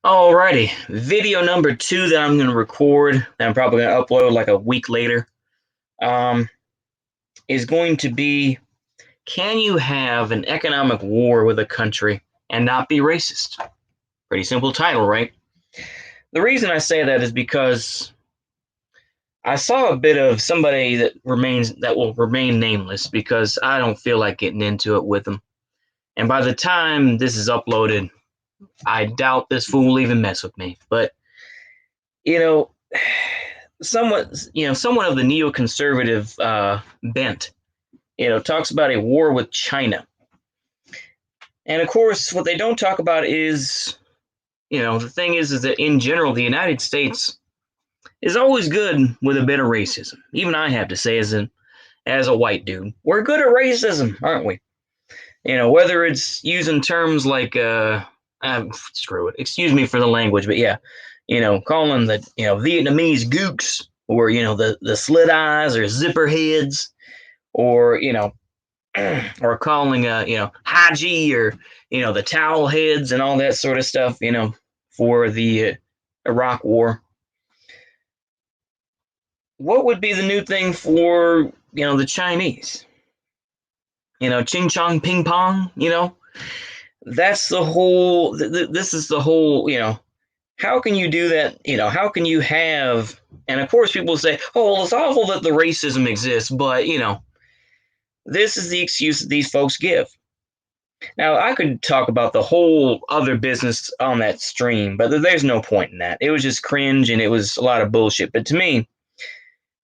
Alrighty, video number 2 that I'm going to record, that I'm probably going to upload like a week later, um, is going to be, can you have an economic war with a country and not be racist? Pretty simple title, right? The reason I say that is because I saw a bit of somebody that will remain nameless because I don't feel like getting into it with them. And by the time this is uploaded, I doubt this fool will even mess with me. But you know, somewhat of the neoconservative bent, talks about a war with China. And of course, what they don't talk about is, the thing is that in general, the United States is always good with a bit of racism. Even I have to say, as a white dude, we're good at racism, aren't we? Whether it's using terms like screw it, excuse me for the language, but yeah, calling the Vietnamese gooks, or the slit eyes or zipper heads, or or calling Haji, or the towel heads and all that sort of stuff, for the Iraq War. What would be the new thing for the Chinese? Ching chong ping pong. That's the whole. This is the whole. How can you do that? How can you have? And of course, people say, "Oh, well, it's awful that the racism exists," but this is the excuse that these folks give. Now, I could talk about the whole other business on that stream, but there's no point in that. It was just cringe and it was a lot of bullshit. But to me,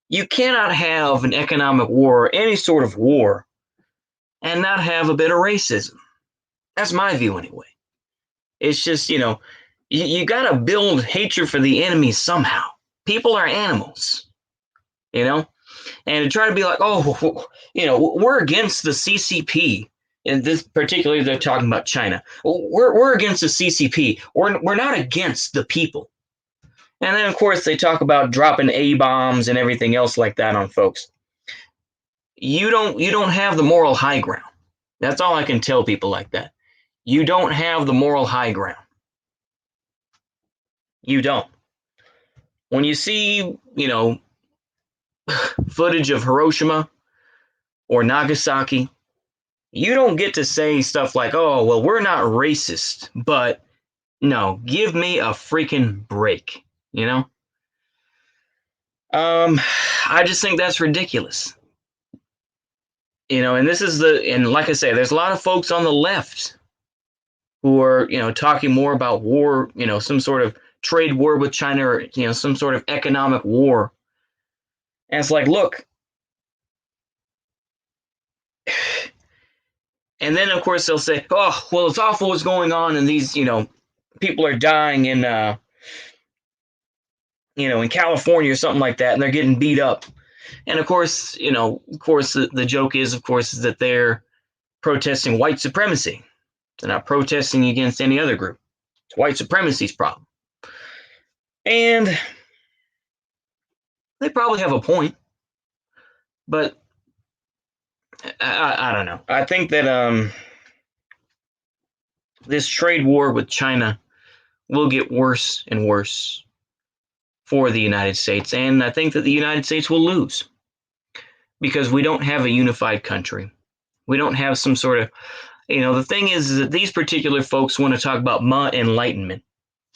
you cannot have an economic war, or any sort of war, and not have a bit of racism. That's my view, anyway. It's just, you got to build hatred for the enemy somehow. People are animals, and to try to be like, oh, we're against the CCP. And this particularly, they're talking about China. We're against the CCP. We're not against the people. And then, of course, they talk about dropping A-bombs and everything else like that on folks. You don't have the moral high ground. That's all I can tell people like that. You don't have the moral high ground. You don't. When you see, footage of Hiroshima or Nagasaki, you don't get to say stuff like, oh, well, we're not racist, but no, give me a freaking break, I just think that's ridiculous. And this is and like I say, there's a lot of folks on the left who are, talking more about war, some sort of trade war with China, or, some sort of economic war. And it's like, look. And then, of course, they'll say, oh, well, it's awful what's going on, and these, people are dying in, in California or something like that, and they're getting beat up. And of course, the joke is, of course, is that they're protesting white supremacy. They're not protesting against any other group. It's white supremacy's problem. And they probably have a point, but I don't know. I think that this trade war with China will get worse and worse for the United States, and I think that the United States will lose because we don't have a unified country. We don't have some sort of, the thing is that these particular folks want to talk about enlightenment,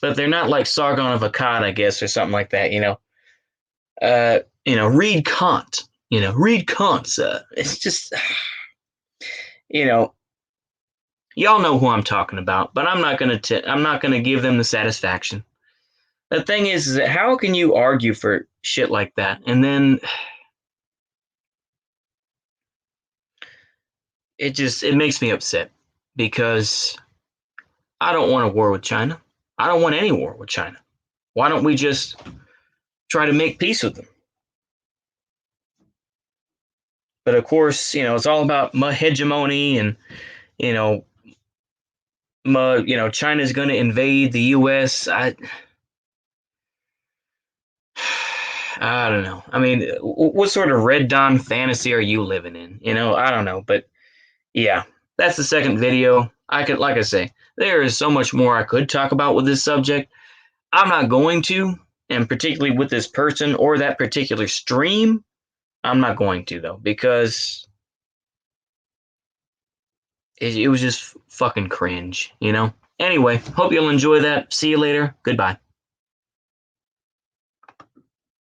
but they're not like Sargon of Akkad, I guess, or something like that. Read Kant. Read Kant. It's just, y'all know who I'm talking about, but I'm not gonna give them the satisfaction. The thing is that how can you argue for shit like that, and then it makes me upset because I don't want a war with China. I don't want any war with China. Why don't we just try to make peace with them? But of course, it's all about hegemony, and China's going to invade the U.S. I don't know. I mean, what sort of Red Dawn fantasy are you living in? I don't know. But yeah, that's the second video. Like I say, There is so much more I could talk about with this subject. I'm not going to, and particularly with this person or that particular stream, I'm not going to though, because it was just fucking cringe, you know? Anyway, hope you'll enjoy that. See you later. Goodbye.